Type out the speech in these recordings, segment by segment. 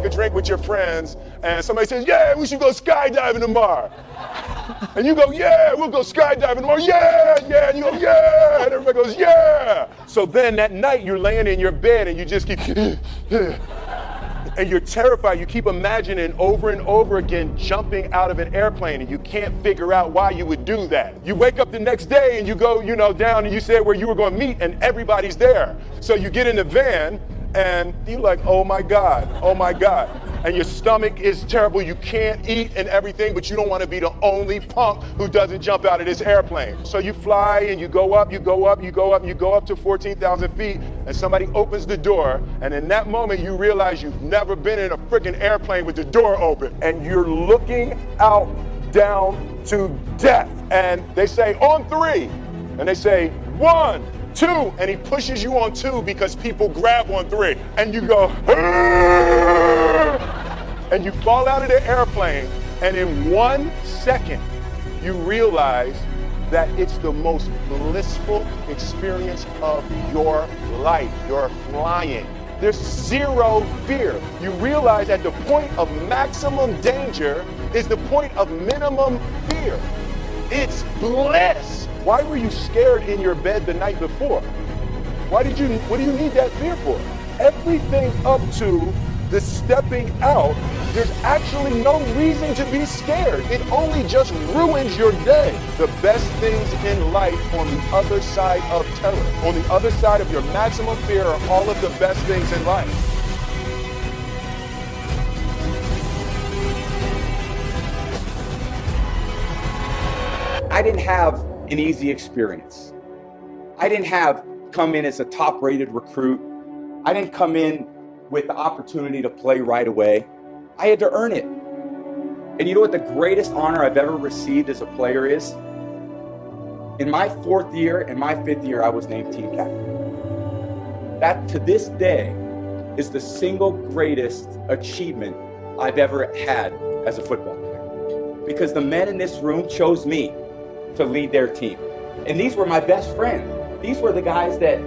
take a drink with your friends and somebody says, yeah, we should go skydiving tomorrow. And you go, yeah, we'll go skydiving tomorrow. Yeah, yeah. And you go, yeah. And everybody goes, yeah. So then that night you're laying in your bed and you just keep, and you're terrified. You keep imagining over and over again jumping out of an airplane, and you can't figure out why you would do that. You wake up the next day and you go, down, and you said where you were going to meet, and everybody's there. So you get in the van and you're like, oh my God. And your stomach is terrible. You can't eat and everything, but you don't want to be the only punk who doesn't jump out of this airplane. So you fly and you go up to 14,000 feet, and somebody opens the door, and in that moment you realize you've never been in a freaking airplane with the door open, and you're looking out down to death. And they say, on 3, and they say, 1, 2, and he pushes you on 2 because people grab on 3, and you go, and you fall out of the airplane, and in 1 second, you realize that it's the most blissful experience of your life. You're flying. There's zero fear. You realize at the point of maximum danger is the point of minimum fear. It's bliss. Why were you scared in your bed the night before? What do you need that fear for? Everything up to the stepping out, there's actually no reason to be scared. It only just ruins your day. The best things in life on the other side of terror, on the other side of your maximum fear, are all of the best things in life. I didn't have an easy experience. I didn't come in as a top-rated recruit. I didn't come in with the opportunity to play right away. I had to earn it. And you know what the greatest honor I've ever received as a player is? In my 4th year and my 5th year, I was named team captain. That, to this day, is the single greatest achievement I've ever had as a football player. Because the men in this room chose me to lead their team. And these were my best friends. These were the guys that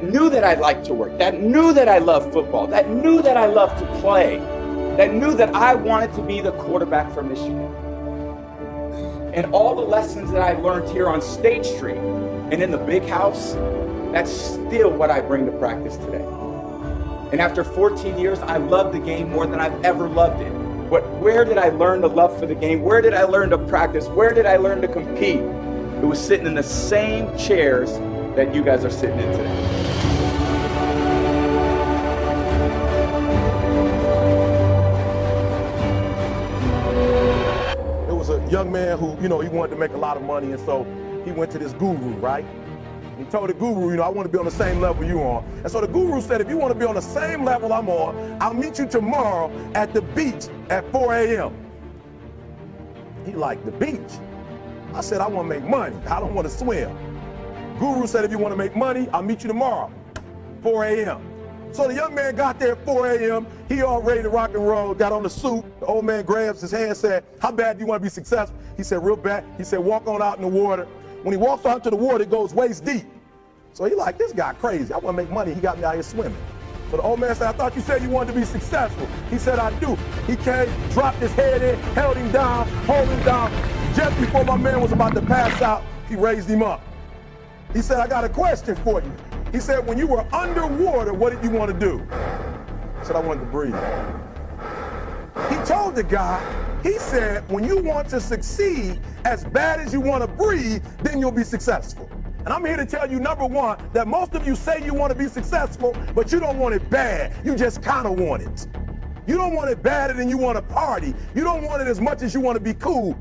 knew that I liked to work, that knew that I loved football, that knew that I loved to play, that knew that I wanted to be the quarterback for Michigan. And all the lessons that I learned here on State Street and in the big house, that's still what I bring to practice today. And after 14 years, I love the game more than I've ever loved it. But where did I learn the love for the game? Where did I learn to practice? Where did I learn to compete? It was sitting in the same chairs that you guys are sitting in today. There was a young man who, he wanted to make a lot of money, and so he went to this guru, right? He told the guru, I want to be on the same level you on. And so the guru said, if you want to be on the same level I'm on, I'll meet you tomorrow at the beach at 4 a.m. He liked the beach. I said, I want to make money. I don't want to swim. Guru said, if you want to make money, I'll meet you tomorrow, 4 a.m. So the young man got there at 4 a.m. He all ready to rock and roll, got on the suit. The old man grabs his hand and said, how bad do you want to be successful? He said, real bad. He said, walk on out in the water. When he walks out to the water, it goes waist deep. So he like, this guy crazy. I want to make money. He got me out here swimming. So the old man said, I thought you said you wanted to be successful. He said, I do. He came, dropped his head in, held him down, hold him down. Just before my man was about to pass out, he raised him up. He said, I got a question for you. He said, when you were underwater, what did you want to do? I said, I wanted to breathe. He told the guy, he said, when you want to succeed as bad as you want to breathe, then you'll be successful. And I'm here to tell you, number one, that most of you say you want to be successful, but you don't want it bad. You just kind of want it. You don't want it badder than you want to party. You don't want it as much as you want to be cool.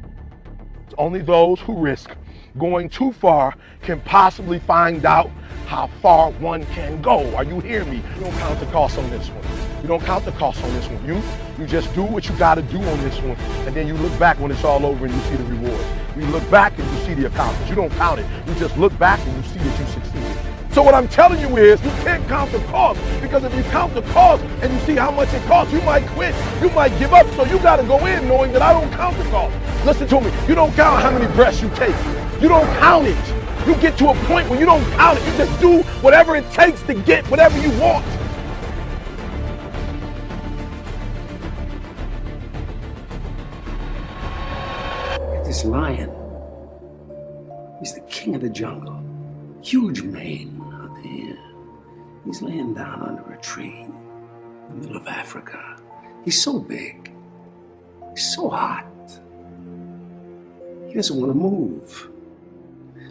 Only those who risk going too far can possibly find out how far one can go. Are you hearing me? You don't count the cost on this one. You don't count the cost on this one. You just do what you got to do on this one, and then you look back when it's all over and you see the reward. You look back and you see the accomplishment. You don't count it. You just look back and you see that you succeeded. So what I'm telling you is you can't count the cost, because if you count the cost and you see how much it costs, you might quit. You might give up. So you got to go in knowing that I don't count the cost. Listen to me. You don't count how many breaths you take. You don't count it. You get to a point where you don't count it. You just do whatever it takes to get whatever you want. this lion. He's the king of the jungle. Huge mane out there. He's laying down under a tree in the middle of Africa. He's so big. He's so hot. He doesn't want to move.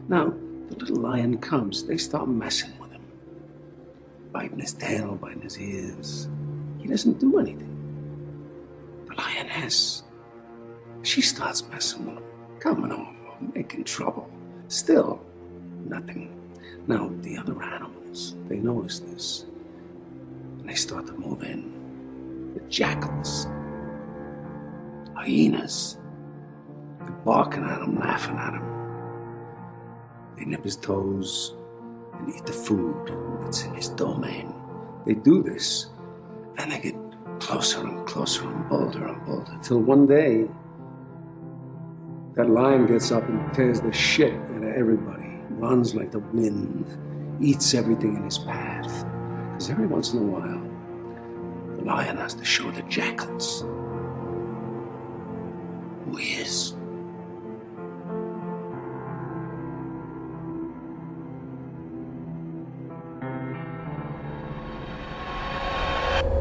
Now, the little lion comes. They start messing with him. Biting his tail, biting his ears. He doesn't do anything. The lioness, she starts messing with him. Coming over, making trouble. Still, nothing. Now, the other animals, they notice this. And they start to move in. The jackals, hyenas, they're barking at him, laughing at him. They nip his toes and eat the food that's in his domain. They do this, and they get closer and closer and bolder, till one day, that lion gets up and tears the shit out of everybody, runs like the wind, eats everything in his path. Because every once in a while, the lion has to show the jackals who he is.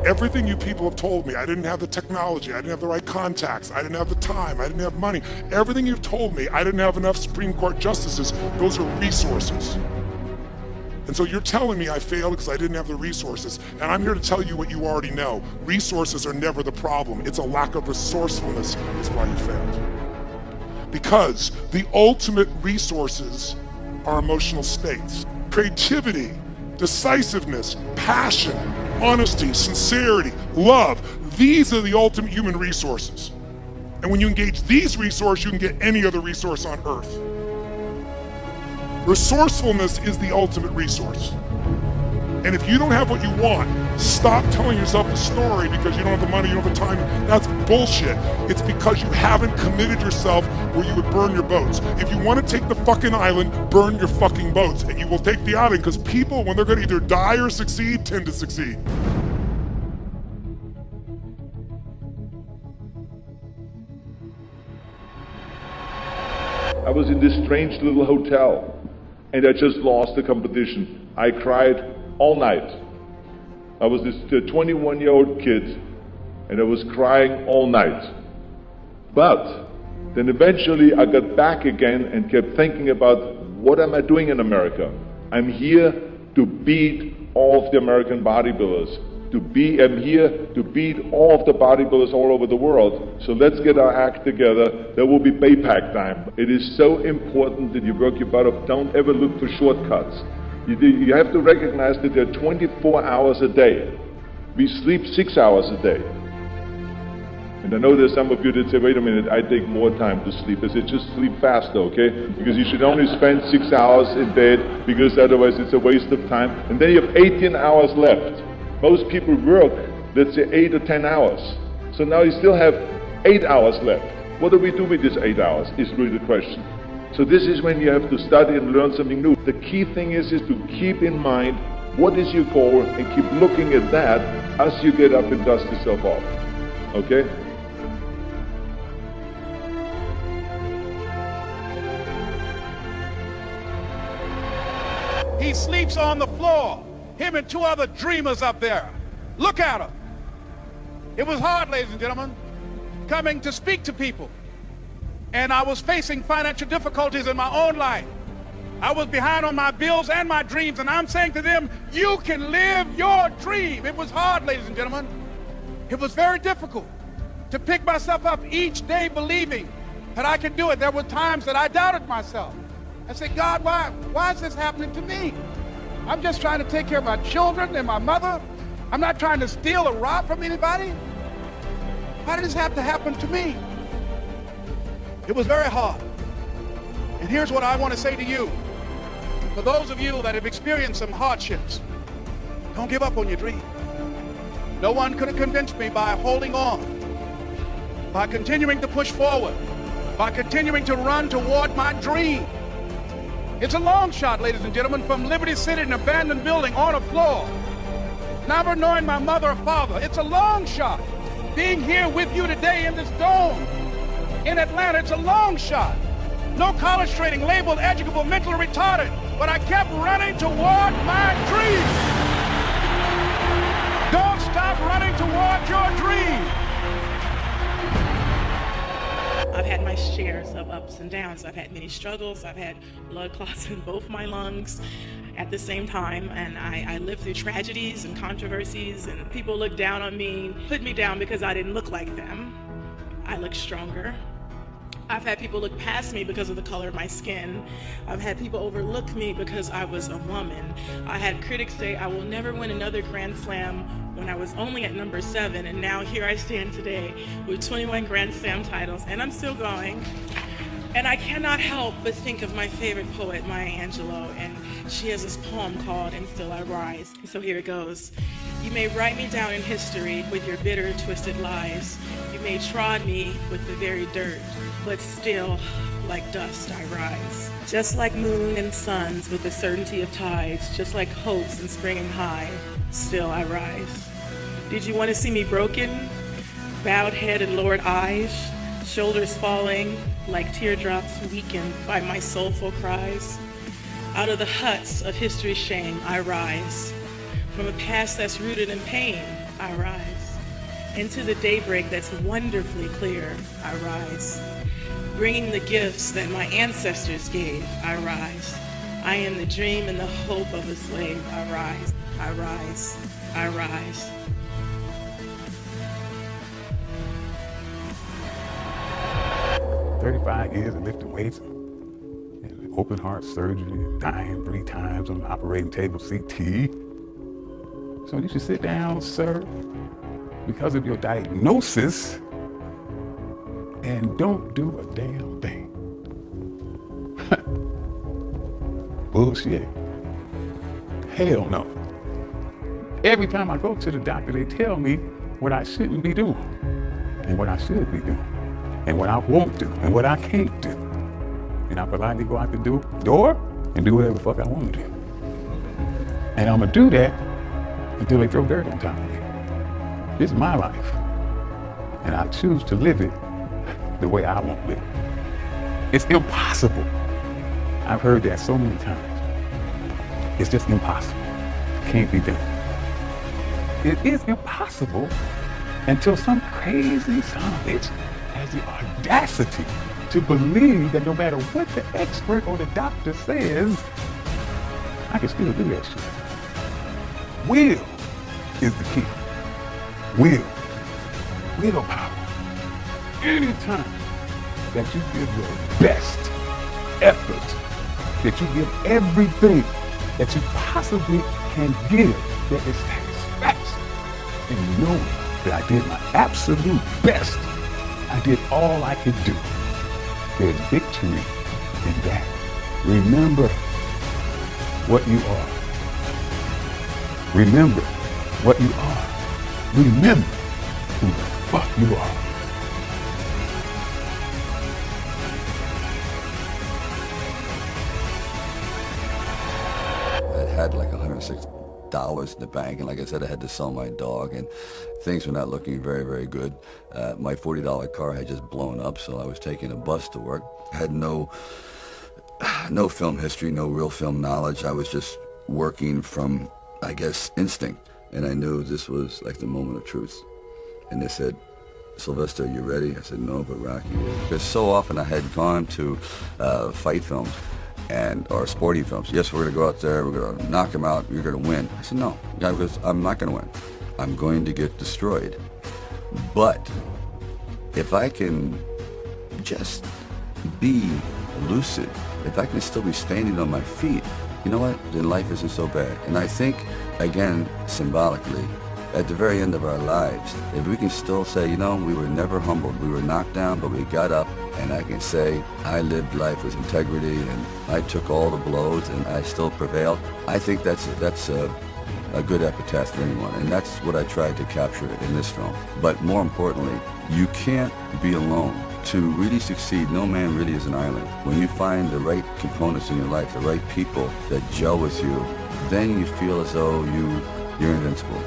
Everything you people have told me, I didn't have the technology, I didn't have the right contacts, I didn't have the time, I didn't have money. Everything you've told me, I didn't have enough Supreme Court justices. Those are resources. And so you're telling me I failed because I didn't have the resources. And I'm here to tell you what you already know. Resources are never the problem. It's a lack of resourcefulness is why you failed. Because the ultimate resources are emotional states. Creativity, decisiveness, passion, honesty, sincerity, love. These are the ultimate human resources. And when you engage these resources, you can get any other resource on earth. Resourcefulness is the ultimate resource. And if you don't have what you want, stop telling yourself the story because you don't have the money, you don't have the time. That's bullshit. It's because you haven't committed yourself where you would burn your boats. If you want to take the fucking island, burn your fucking boats. And you will take the island because people, when they're going to either die or succeed, tend to succeed. I was in this strange little hotel and I just lost the competition. I cried all night. I was this 21-year-old kid and I was crying all night. But then eventually I got back again and kept thinking about what am I doing in America? I'm here to beat all of the American bodybuilders. I'm here to beat all of the bodybuilders all over the world. So let's get our act together. There will be payback time. It is so important that you work your butt off. Don't ever look for shortcuts. You have to recognize that there are 24 hours a day. We sleep 6 hours a day. And I know there's some of you that say, wait a minute, I take more time to sleep. I said, just sleep faster, okay? Because you should only spend 6 hours in bed, because otherwise it's a waste of time. And then you have 18 hours left. Most people work, let's say 8 or 10 hours. So now you still have 8 hours left. What do we do with these 8 hours is really the question. So this is when you have to study and learn something new. The key thing is to keep in mind what is your goal and keep looking at that as you get up and dust yourself off. Okay? He sleeps on the floor. Him and 2 other dreamers up there. Look at him. It was hard, ladies and gentlemen, coming to speak to people. And I was facing financial difficulties in my own life. I was behind on my bills and my dreams, and I'm saying to them, you can live your dream. It was hard, ladies and gentlemen. It was very difficult to pick myself up each day believing that I could do it. There were times that I doubted myself. I said, God, why is this happening to me? I'm just trying to take care of my children and my mother. I'm not trying to steal or rob from anybody. Why did this have to happen to me? It was very hard. And here's what I want to say to you. For those of you that have experienced some hardships, don't give up on your dream. No one could have convinced me by holding on, by continuing to push forward, by continuing to run toward my dream. It's a long shot, ladies and gentlemen, from Liberty City, an abandoned building on a floor, never knowing my mother or father. It's a long shot being here with you today in this dome, in Atlanta. It's a long shot. No college training, labeled educable, mentally retarded. But I kept running toward my dream. Don't stop running toward your dream. I've had my shares of ups and downs. I've had many struggles. I've had blood clots in both my lungs at the same time. And I lived through tragedies and controversies, and people looked down on me, put me down because I didn't look like them. I look stronger. I've had people look past me because of the color of my skin. I've had people overlook me because I was a woman. I had critics say I will never win another Grand Slam when I was only at number 7, and now here I stand today with 21 Grand Slam titles, and I'm still going. And I cannot help but think of my favorite poet, Maya Angelou, and she has this poem called "And Still I Rise." So here it goes. You may write me down in history with your bitter, twisted lies. You may trod me with the very dirt, but still, like dust, I rise. Just like moon and suns with the certainty of tides, just like hopes in spring and high, still I rise. Did you want to see me broken? Bowed head and lowered eyes, shoulders falling like teardrops weakened by my soulful cries. Out of the huts of history's shame, I rise. From a past that's rooted in pain, I rise. Into the daybreak that's wonderfully clear, I rise. Bringing the gifts that my ancestors gave, I rise. I am the dream and the hope of a slave, I rise, I rise, I rise. "35 years of lifting weights, and open heart surgery, dying 3 times on the operating table, CT. So you should sit down, sir, because of your diagnosis, and don't do a damn thing." Bullshit. Hell no. Every time I go to the doctor, they tell me what I shouldn't be doing, and what I should be doing, and what I won't do, and what I can't do. And I politely go out the door and do whatever the fuck I want to do. And I'm gonna do that until they throw dirt on top of me. This is my life, and I choose to live it the way I want to live it. It's impossible. I've heard that so many times. It's just impossible. Can't be done. It is impossible until some crazy son of a bitch has the audacity to believe that no matter what the expert or the doctor says, I can still do that shit. Will is the key. Willpower. Anytime that you give your best effort, that you give everything that you possibly can give, there is satisfaction in knowing that I did my absolute best. I did all I could do. There's victory in that. Remember what you are. Remember what you are. Remember who the fuck you are. I had like $106 in the bank, and like I said, I had to sell my dog, and things were not looking very, very good. My $40 car had just blown up, so I was taking a bus to work. I had no film history, no real film knowledge. I was just working from, I guess, instinct, and I knew this was like the moment of truth. And they said, "Sylvester, you ready?" I said, "No, but Rocky is." Because so often I had gone to fight films or sporting films. "Yes, we're going to go out there, we're going to knock him out, you're going to win." I said, "No, because I'm not going to win. I'm going to get destroyed. But if I can just be lucid, if I can still be standing on my feet, you know what, then life isn't so bad." And I think, again, symbolically, at the very end of our lives, if we can still say, you know, we were never humbled, we were knocked down, but we got up, and I can say, I lived life with integrity, and I took all the blows, and I still prevailed, I think that's a good epitaph for anyone, and that's what I tried to capture in this film. But more importantly, you can't be alone. To really succeed, no man really is an island. When you find the right components in your life, the right people that gel with you, then you feel as though you're invincible.